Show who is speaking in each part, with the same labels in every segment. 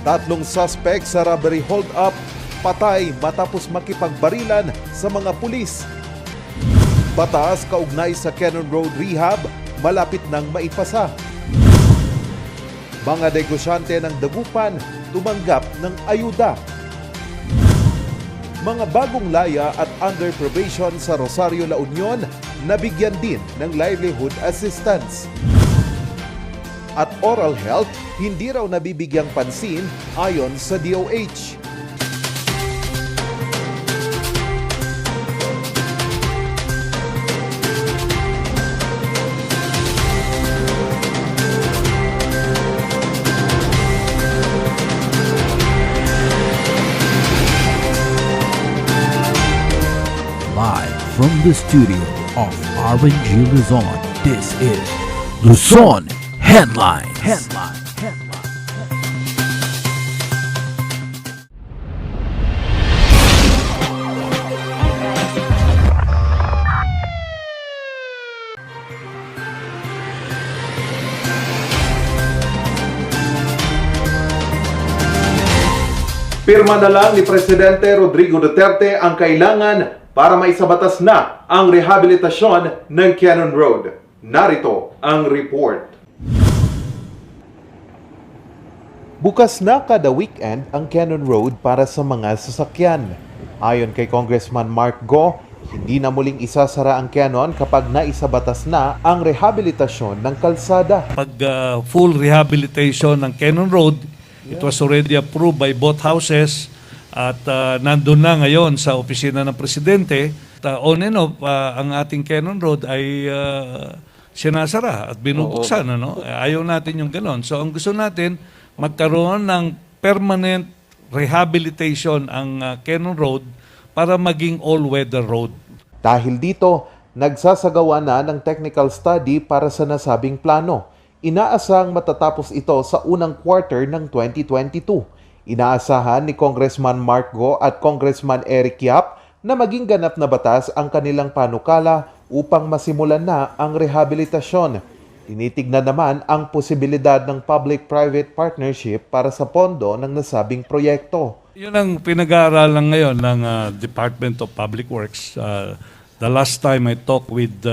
Speaker 1: Tatlong suspect sa robbery hold-up, patay matapos makipagbarilan sa mga pulis. Batas kaugnay sa Cannon Road Rehab, malapit nang maipasa. Mga negosyante ng Dagupan, tumanggap ng ayuda. Mga bagong laya at under probation sa Rosario, La Union, nabigyan din ng livelihood assistance. At oral health, hindi raw nabibigyang pansin ayon sa DOH.
Speaker 2: Live from the studio of RNG Luzon, this is Luzon Headlines.
Speaker 1: Pirma na lang ni Presidente Rodrigo Duterte ang kailangan para maisabatas na ang rehabilitasyon ng Cannon Road. Narito ang report. Bukas na kada weekend ang Cannon Road para sa mga sasakyan. Ayon kay Congressman Mark Go, hindi na muling isasara ang Cannon kapag naisabatas na ang rehabilitasyon ng kalsada.
Speaker 3: Pag full rehabilitation ng Cannon Road, it was already approved by both houses at nandun na ngayon sa opisina ng Presidente. On and off, ang ating Cannon Road ay sinasara at binubuksan. Ano? Ayaw natin yung ganon. So ang gusto natin, magkaroon ng permanent rehabilitation ang Cannon Road para maging all-weather road.
Speaker 1: Dahil dito, nagsasagawa na ng technical study para sa nasabing plano. Inaasahang matatapos ito sa unang quarter ng 2022. Inaasahan ni Congressman Mark Go at Congressman Eric Yap na maging ganap na batas ang kanilang panukala upang masimulan na ang rehabilitasyon. Tinitignan naman ang posibilidad ng public-private partnership para sa pondo ng nasabing proyekto.
Speaker 3: Yun ang pinag-aaralan ngayon ng Department of Public Works. The last time I talked with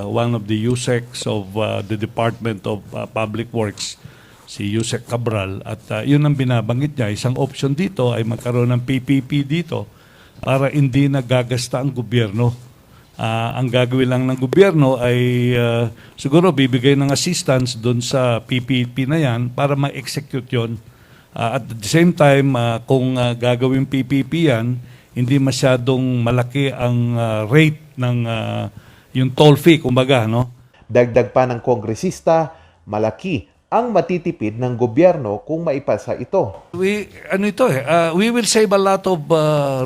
Speaker 3: one of the USECs of the Department of Public Works, si Yusek Cabral, at yun ang binabanggit niya. Isang option dito ay magkaroon ng PPP dito para hindi nagagasta ang gobyerno. Ang gagawin lang ng gobyerno ay siguro bibigay ng assistance doon sa PPP na yan para ma-execute yun. At the same time, kung gagawin PPP yan, hindi masyadong malaki ang rate ng yung toll fee, kumbaga, no?
Speaker 1: Dagdag pa ng kongresista, malaki ang matitipid ng gobyerno kung maipasa ito.
Speaker 3: We will save a lot of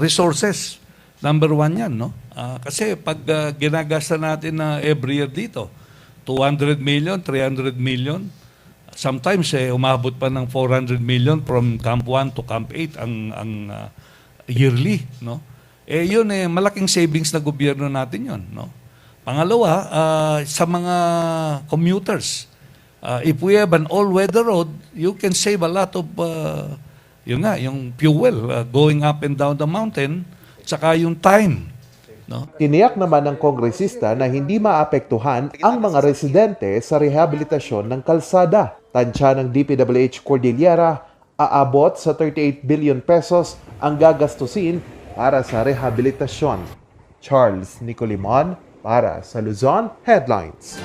Speaker 3: resources. Number one yan, no? Kasi pag ginagasta natin na every year dito, 200 million, 300 million, sometimes umabot pa ng 400 million from Camp 1 to Camp 8 ang yearly, no? Yun malaking savings na gobyerno natin yun, no? Pangalawa, sa mga commuters, if we have an all-weather road, you can save a lot of yung fuel going up and down the mountain, tsaka yung time, no?
Speaker 1: Tiniyak naman ng kongresista na hindi maapektuhan ang mga residente sa rehabilitasyon ng kalsada. Tansya ng DPWH Cordillera, aabot sa 38 billion pesos ang gagastusin para sa rehabilitasyon. Charles Nicolimon para sa Luzon Headlines.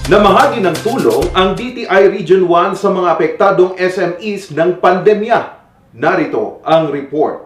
Speaker 1: Namahagi ng tulong ang DTI Region 1 sa mga apektadong SMEs ng pandemya. Narito ang report.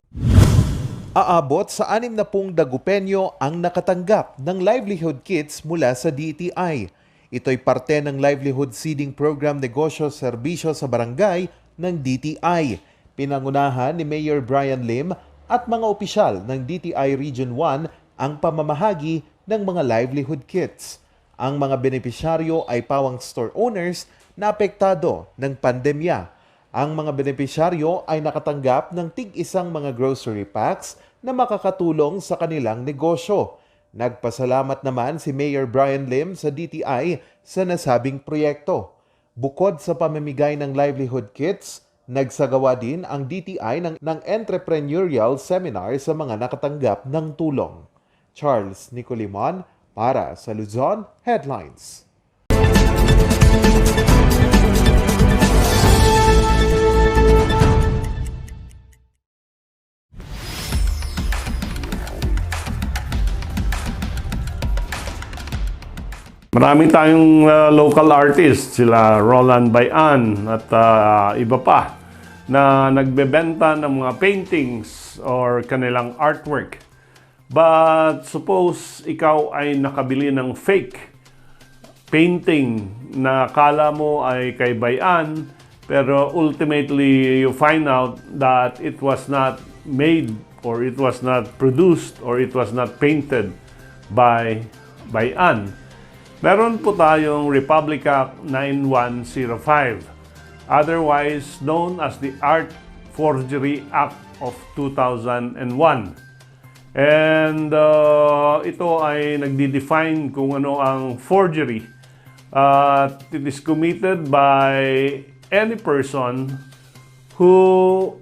Speaker 1: Aabot sa 60 Dagupenyo ang nakatanggap ng livelihood kits mula sa DTI. Ito'y parte ng livelihood seeding program negosyo serbisyo sa barangay ng DTI. Pinangunahan ni Mayor Brian Lim at mga opisyal ng DTI Region 1 ang pamamahagi ng mga livelihood kits. Ang mga benepisyaryo ay pawang store owners na apektado ng pandemya. Ang mga benepisyaryo ay nakatanggap ng tig-isang mga grocery packs na makakatulong sa kanilang negosyo. Nagpasalamat naman si Mayor Brian Lim sa DTI sa nasabing proyekto. Bukod sa pamamigay ng livelihood kits, Nagsagawa din ang DTI ng entrepreneurial seminar sa mga nakatanggap ng tulong. Charles Nicolimon para sa Luzon Headlines.
Speaker 4: Marami tayong local artists, sila Roland Bayan at iba pa, na nagbebenta ng mga paintings or kanilang artwork. But suppose ikaw ay nakabili ng fake painting na kala mo ay kay Bayan, pero ultimately you find out that it was not made or it was not produced or it was not painted by Bayan. Meron po tayong Republic Act 9105, otherwise known as the Art Forgery Act of 2001. And ito ay nagdi-define kung ano ang forgery. It is committed by any person who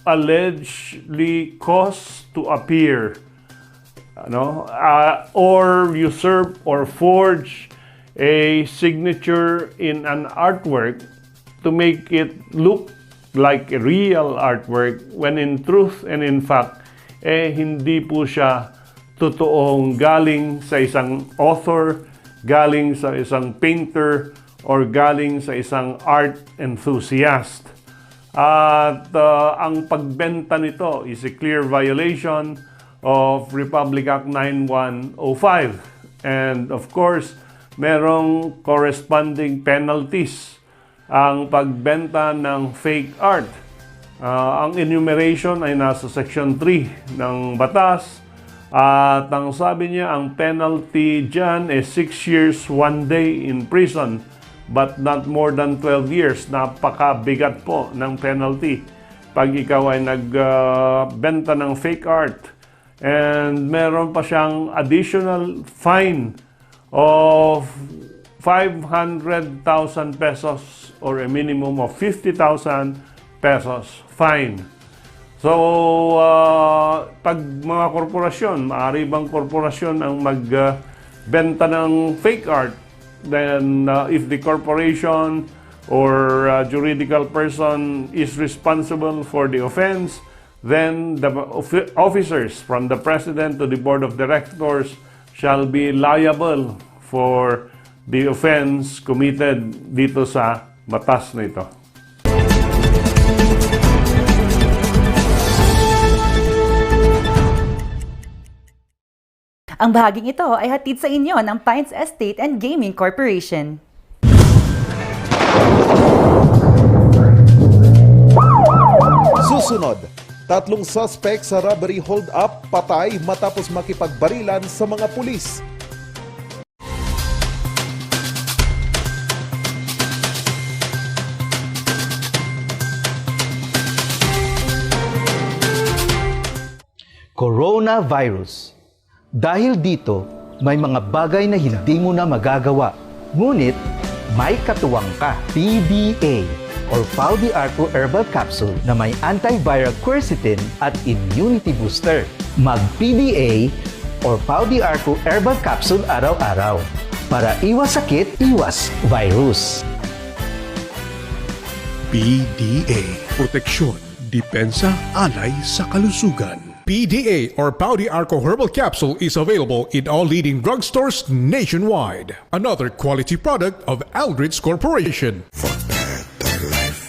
Speaker 4: allegedly caused to appear or usurp or forge a signature in an artwork to make it look like a real artwork when in truth and in fact, hindi po siya totoong galing sa isang author, galing sa isang painter, or galing sa isang art enthusiast. At ang pagbenta nito is a clear violation of Republic Act 9105. And of course, merong corresponding penalties ang pagbenta ng fake art. Ang enumeration ay nasa Section 3 ng batas. At ang sabi niya, ang penalty dyan is 6 years, 1 day in prison, but not more than 12 years. Napakabigat po ng penalty pag ikaw ay nagbenta ng fake art. And meron pa siyang additional fine of 500,000 pesos or a minimum of 50,000 pesos fine. So, pag mga korporasyon, maaari bang korporasyon ang magbenta ng fake art, then if the corporation or juridical person is responsible for the offense, then the officers from the President to the Board of Directors shall be liable for the offense committed dito sa batas na ito.
Speaker 5: Ang bahaging ito ay hatid sa inyo ng Pines Estate and Gaming Corporation.
Speaker 1: Susunod, 3 suspect sa robbery hold-up patay matapos makipagbarilan sa mga pulis.
Speaker 6: Coronavirus. Dahil dito, may mga bagay na hindi mo na magagawa. Ngunit, may katuwang ka. PDA or Pau de Arco Herbal Capsule na may antiviral quercetin at immunity booster. Mag-PDA or Pau de Arco Herbal Capsule araw-araw para iwas sakit, iwas virus.
Speaker 7: PDA. Proteksyon, depensa, alay sa kalusugan. PDA or Pau de Arco Herbal Capsule is available in all leading drugstores nationwide. Another quality product of Aldrich Corporation. For better life.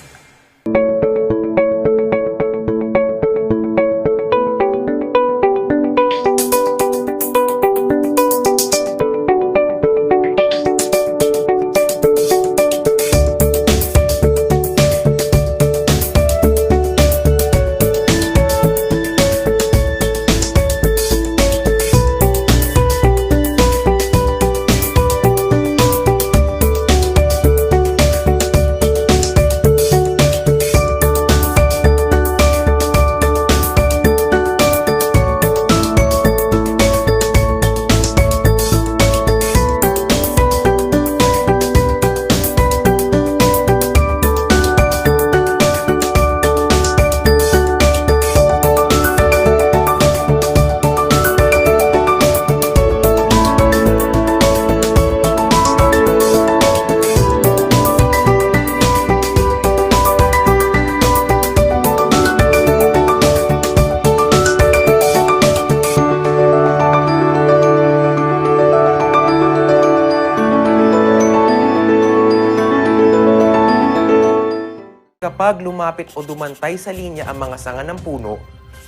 Speaker 8: Kapag lumapit o dumantay sa linya ang mga sanga ng puno,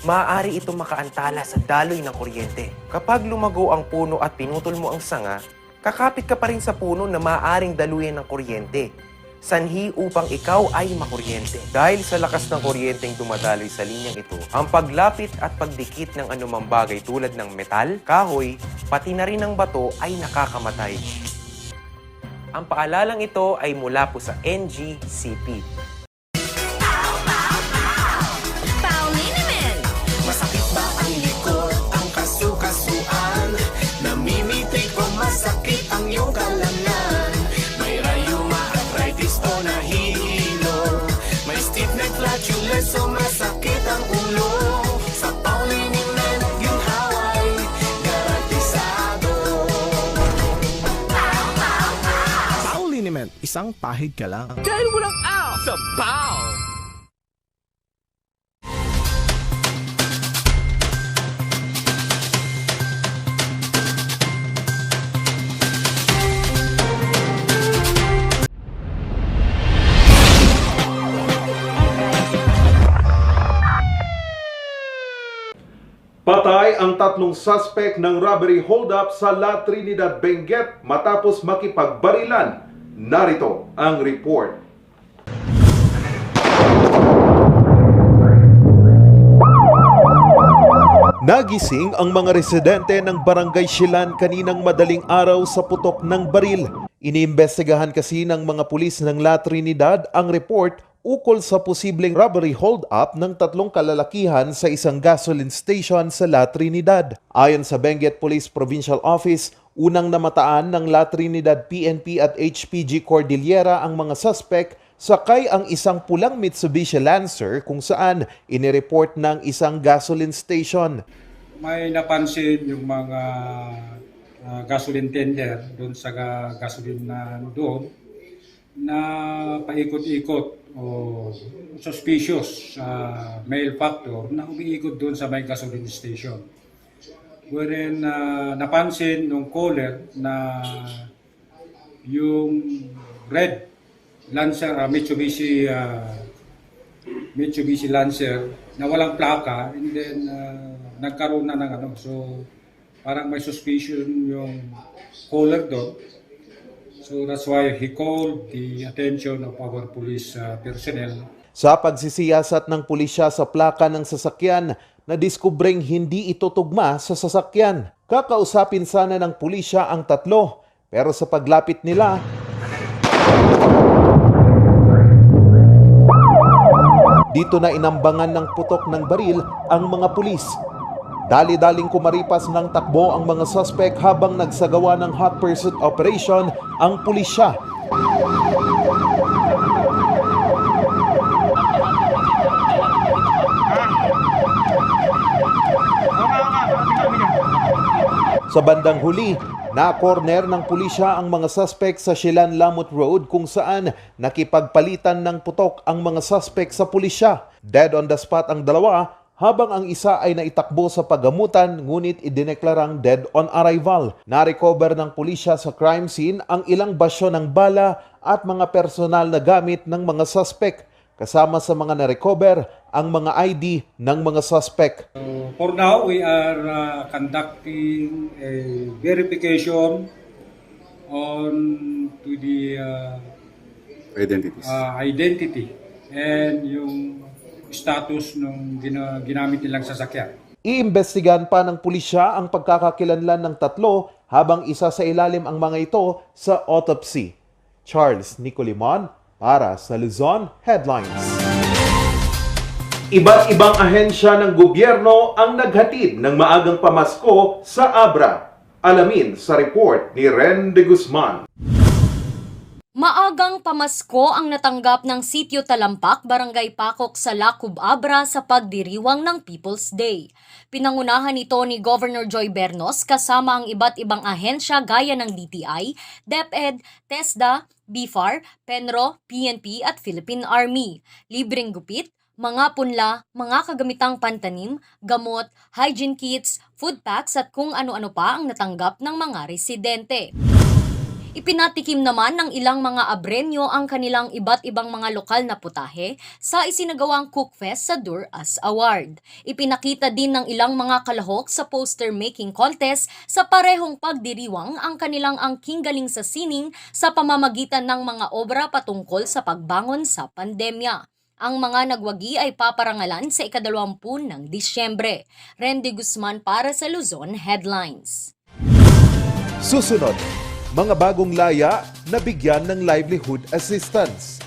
Speaker 8: maaari ito makaantala sa daloy ng kuryente. Kapag lumago ang puno at pinutol mo ang sanga, kakapit ka pa rin sa puno na maaaring daluyan ng kuryente. Sanhi upang ikaw ay makuryente. Dahil sa lakas ng kuryenteng dumadaloy sa linyang ito, ang paglapit at pagdikit ng anumang bagay tulad ng metal, kahoy, pati na rin ng bato ay nakakamatay. Ang paalalang ito ay mula po sa NGCP.
Speaker 9: Masakit ba ang likod, ang kasu-kasuan? Namimitig o masakit ang iyong kalamnan? May rayuma, arthritis o nahihilo? May stiff neck, flatulence o masakit ang ulo? Sa Pauliniment, yung haway, garantisado.
Speaker 10: Pauliniment, isang pahid ka lang.
Speaker 9: Dahil walang aw sa Pau!
Speaker 1: Patay ang 3 suspect ng robbery hold-up sa La Trinidad, Benguet matapos makipagbarilan. Narito ang report. Nagising ang mga residente ng Barangay Silan kaninang madaling araw sa putok ng baril. Iniimbestigahan kasi ng mga pulis ng La Trinidad ang report ukol sa posibleng robbery hold-up ng 3 kalalakihan sa isang gasoline station sa La Trinidad. Ayon sa Benguet Police Provincial Office, unang namataan ng La Trinidad PNP at HPG Cordillera ang mga suspect, sakay ang isang pulang Mitsubishi Lancer kung saan inireport ng isang gasoline station.
Speaker 11: May napansin yung mga gasoline tender doon sa gasoline na doon na paikot-ikot o suspicious male factor na umiikot doon sa may gasoline station. Wherein napansin ng caller na yung red Lancer, Mitsubishi Lancer na walang plaka, and then nagkaroon na ng so parang may suspicion yung caller doon. So that's why he called the attention of our police personnel.
Speaker 1: Sa pagsisiyasat ng pulisya sa plaka ng sasakyan, nadiskubreng hindi ito tugma sa sasakyan. Kakausapin sana ng pulisya ang 3, pero sa paglapit nila, dito na inambangan ng putok ng baril ang mga pulis. Dali-daling kumaripas ng takbo ang mga suspect habang nagsagawa ng hot pursuit operation ang pulisya. Sa bandang huli, na-corner ng pulisya ang mga suspect sa Silan Lamut Road kung saan nakipagpalitan ng putok ang mga suspect sa pulisya. Dead on the spot ang dalawa, habang ang isa ay naitakbo sa paggamutan ngunit idineklarang dead on arrival. Na-recover ng pulisya sa crime scene ang ilang basyo ng bala at mga personal na gamit ng mga suspect. Kasama sa mga na-recover ang mga ID ng mga suspect.
Speaker 11: For now, we are conducting a verification on to the identity and yung status ng ginamit nilang sasakyan.
Speaker 1: Iimbestigahan pa ng pulisya ang pagkakakilanlan ng 3 habang isa sa ilalim ang mga ito sa autopsy. Charles Nicolimon para sa Luzon Headlines. Iba't ibang ahensya ng gobyerno ang naghatid ng maagang pamasko sa Abra. Alamin sa report ni Ren de Guzman.
Speaker 12: Maagang pamasko ang natanggap ng Sitio Talampak, Barangay Pakok sa Lacub, Abra sa pagdiriwang ng People's Day. Pinangunahan ito ni Governor Joy Bernos kasama ang iba't ibang ahensya gaya ng DTI, DepEd, TESDA, BIFAR, Penro, PNP at Philippine Army. Libreng gupit, mga punla, mga kagamitang pantanim, gamot, hygiene kits, food packs at kung ano-ano pa ang natanggap ng mga residente. Ipinatikim naman ng ilang mga abrenyo ang kanilang iba't ibang mga lokal na putahe sa isinagawang Cookfest sa Duras Award. Ipinakita din ng ilang mga kalahok sa poster making contest sa parehong pagdiriwang ang kanilang angking galing sa sining sa pamamagitan ng mga obra patungkol sa pagbangon sa pandemya. Ang mga nagwagi ay paparangalan sa ika-20 ng Disyembre. Randy Guzman para sa Luzon Headlines.
Speaker 1: Susunod, mga bagong laya na bigyan ng livelihood assistance.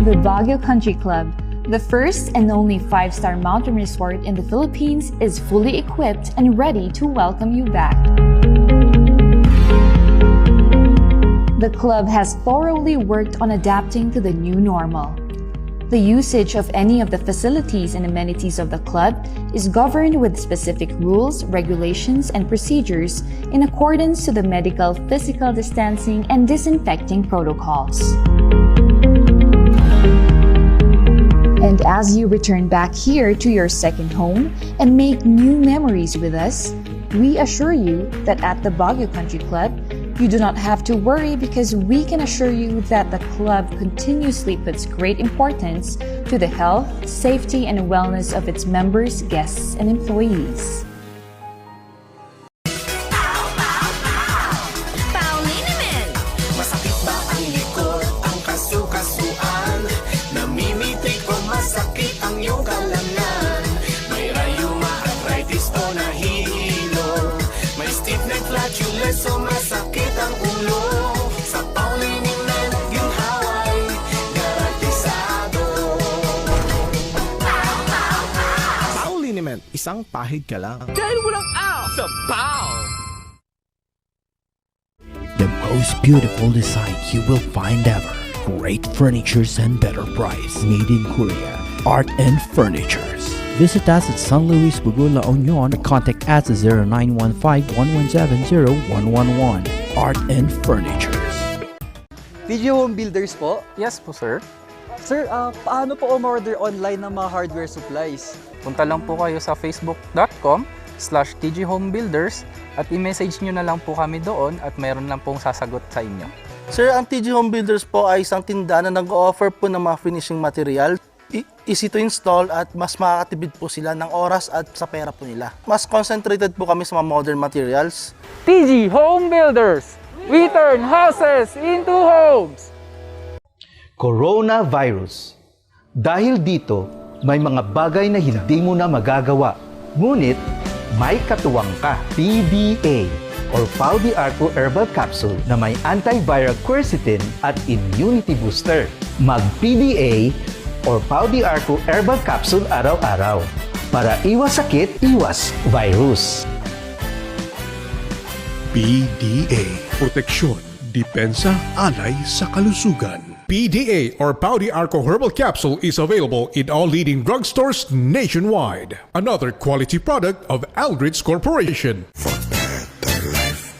Speaker 13: The Baguio Country Club, the first and only 5-star mountain resort in the Philippines, is fully equipped and ready to welcome you back. The club has thoroughly worked on adapting to the new normal. The usage of any of the facilities and amenities of the club is governed with specific rules, regulations, and procedures in accordance to the medical, physical distancing, and disinfecting protocols. And as you return back here to your second home and make new memories with us, we assure you that at the Baguio Country Club, you do not have to worry because we can assure you that the club continuously puts great importance to the health, safety, and wellness of its members, guests, and employees.
Speaker 9: Masakit ba ang likod, ang kasu-kasuan? Namimitik o masakit ang iyong kalamnan? May rayuma, arthritis o nahihilo? May stiff neck, flatulence o masakit ang ulo? Sa pauliniment, ginhaway, garantisado.
Speaker 10: Pauliniment, isang pahid ka lang.
Speaker 9: Dahil walang aw sa pow!
Speaker 2: The most beautiful design you will find ever. Great furnitures and better price. Made in Korea. Art and Furnitures. Visit us at San Luis Bugula Union or contact us at 0915-117-0111. Art and Furnitures.
Speaker 14: Video Home Builders po?
Speaker 15: Yes po, sir.
Speaker 14: Sir, paano po umorder online ng mga hardware supplies?
Speaker 15: Punta lang po kayo sa facebook.com/tghomebuilders at i-message nyo na lang po kami doon at mayroon lang pong sasagot sa inyo.
Speaker 16: Sir, ang TG Home Builders po ay isang tindahan na nag-o-offer po ng mga finishing material. Easy to install at mas makakatipid po sila ng oras at sa pera po nila. Mas concentrated po kami sa mga modern materials.
Speaker 15: TG Home Builders! We turn houses into homes!
Speaker 6: Coronavirus. Dahil dito, may mga bagay na hindi mo na magagawa. Ngunit, may katuwang ka. PDA or Paldiarco Herbal Capsule na may antiviral quercetin at immunity booster. Mag-PDA or Paldiarco Herbal Capsule araw-araw para iwas sakit, iwas virus.
Speaker 7: PDA. Proteksyon, depensa, alay sa kalusugan. PDA or Paldiarco Herbal Capsule is available in all leading drugstores nationwide. Another quality product of Aldrich Corporation. For better life.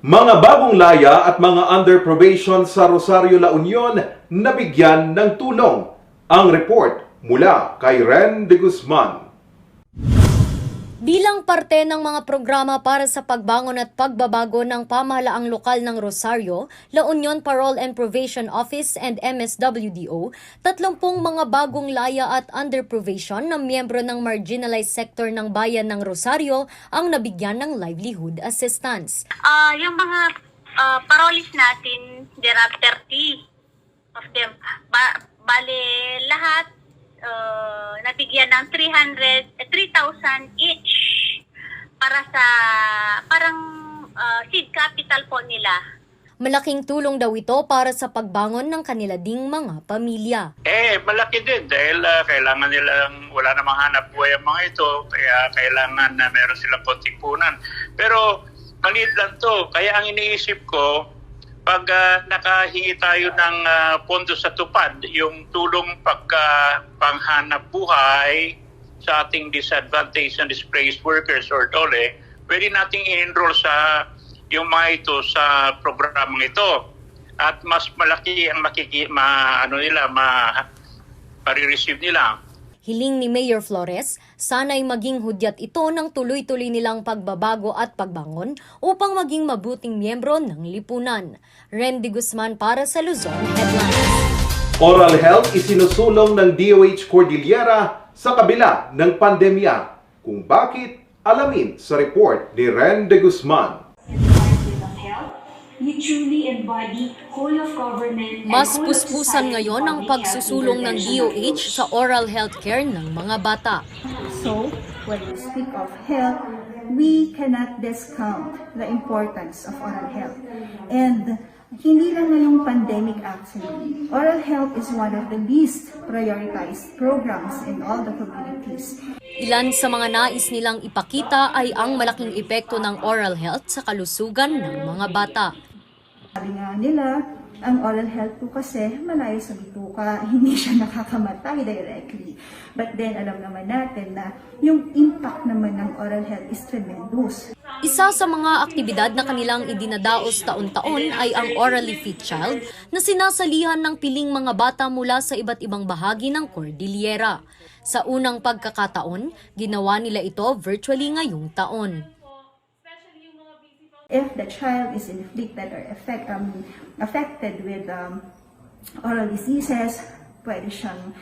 Speaker 1: Mga bagong laya at mga under probation sa Rosario, La Union nabigyan ng tulong. Ang report mula kay Randy Guzman.
Speaker 12: Bilang parte ng mga programa para sa pagbangon at pagbabago ng pamahalaang lokal ng Rosario, La Union Parole and Probation Office and MSWDO, 30 mga bagong laya at under probation na miyembro ng marginalized sector ng bayan ng Rosario ang nabigyan ng livelihood assistance.
Speaker 17: Yung mga parolees natin, there are 30 of them. Bale, lahat nabigyan ng 3,000 each para sa parang seed capital po nila.
Speaker 12: Malaking tulong daw ito para sa pagbangon ng kanila ding mga pamilya.
Speaker 18: Malaki din dahil kailangan nilang, wala namang hanap buhay ang mga ito, kaya kailangan na meron silang konting punan. Pero maliit lang to, kaya ang iniisip ko, pag nakahingi tayo ng pondo sa tupad, yung tulong panghanap buhay sa ating disadvantaged and displaced workers or DOLE, pwede nating i-enroll sa yung mga ito sa programang ito. At mas malaki ang marireceive nila.
Speaker 12: Hiling ni Mayor Flores, sana'y maging hudyat ito ng tuloy-tuloy nilang pagbabago at pagbangon upang maging mabuting miyembro ng lipunan. Randy Guzman para sa Luzon Headlines.
Speaker 1: Oral health isinusulong ng DOH Cordillera sa kabila ng pandemya. Kung bakit, alamin sa report ni Randy Guzman.
Speaker 12: Mas puspusan ngayon ang pagsusulong ng DOH sa oral health care ng mga bata.
Speaker 19: So, when we speak of health, we cannot discount the importance of oral health. And hindi lang ngayong pandemic actually, oral health is one of the least prioritized programs in all the communities.
Speaker 12: Ilan sa mga nais nilang ipakita ay ang malaking epekto ng oral health sa kalusugan ng mga bata.
Speaker 19: Sabi nga nila, ang oral health po kasi malayo sa bituka, hindi siya nakakamatay directly. But then alam naman natin na yung impact naman ng oral health is tremendous.
Speaker 12: Isa sa mga aktibidad na kanilang idinadaos taon-taon ay ang Orally Fit Child na sinasalihan ng piling mga bata mula sa iba't ibang bahagi ng Cordillera. Sa unang pagkakataon, ginawa nila ito virtually ngayong taon.
Speaker 19: If the child is inflicted or affected with oral diseases, pwede siyang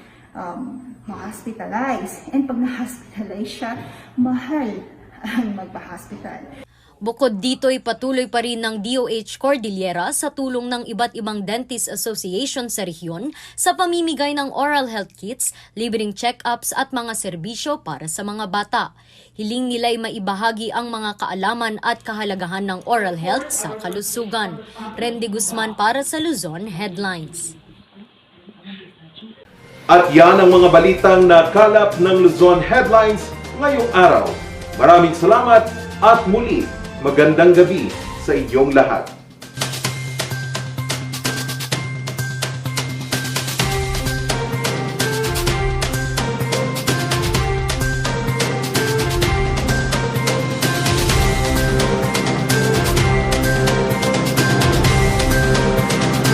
Speaker 19: ma-hospitalize. And pag na-hospitalize siya, mahal ang magpa-hospital.
Speaker 12: Bukod dito ay patuloy pa rin ng DOH Cordillera sa tulong ng iba't ibang dentist association sa rehiyon sa pamimigay ng oral health kits, libreng check-ups at mga serbisyo para sa mga bata. Hiling nila'y maibahagi ang mga kaalaman at kahalagahan ng oral health sa kalusugan. Randy Guzman para sa Luzon Headlines.
Speaker 1: At yan ang mga balitang nakalap ng Luzon Headlines ngayong araw. Maraming salamat at muli, magandang gabi sa inyong lahat.